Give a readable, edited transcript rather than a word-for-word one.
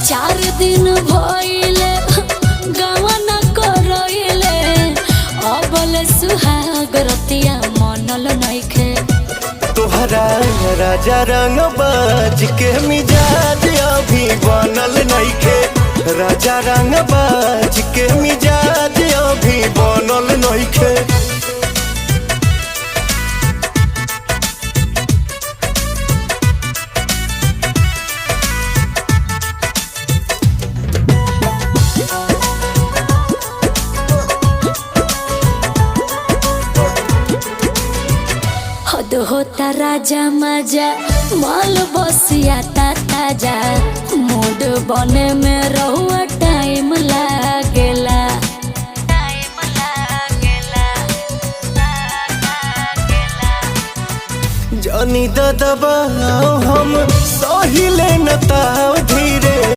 4 दिन भइले गवन करइले अबले सुहाग रतिया मनल नइखे। तोहरा राजा रंग बाज के मिजाज अभी बनल नइखे। राजा रंग बाज के मिजाज अभी बनल नइखे। हद होता राजा मजा माल बसिया ताजा मूड बने में रहुआ टाइम लागेला। जानी दबाओ हम सहिले न ताव धीरे